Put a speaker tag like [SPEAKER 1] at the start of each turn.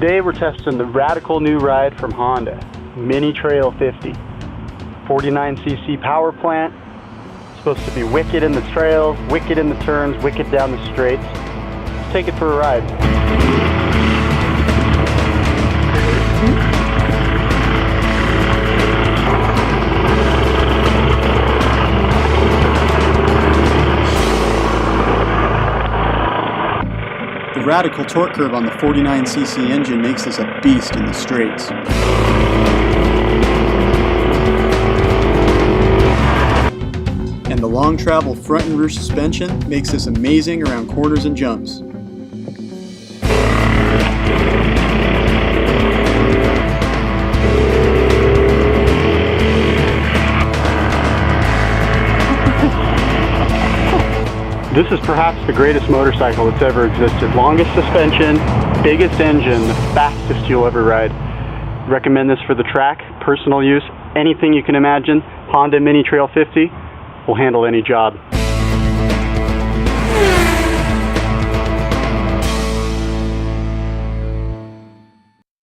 [SPEAKER 1] Today we're testing the radical new ride from Honda, MiniTrail 50. 49cc power plant, supposed to be wicked in the trails, wicked in the turns, wicked down the straights. Let's take it for a ride.
[SPEAKER 2] The radical torque curve on the 49cc engine makes this a beast in the straights. And the long travel front and rear suspension makes this amazing around corners and jumps.
[SPEAKER 1] This is perhaps the greatest motorcycle that's ever existed. Longest suspension, biggest engine, the fastest you'll ever ride. Recommend this for the track, personal use, anything you can imagine. Honda MiniTrail 50 will handle any job.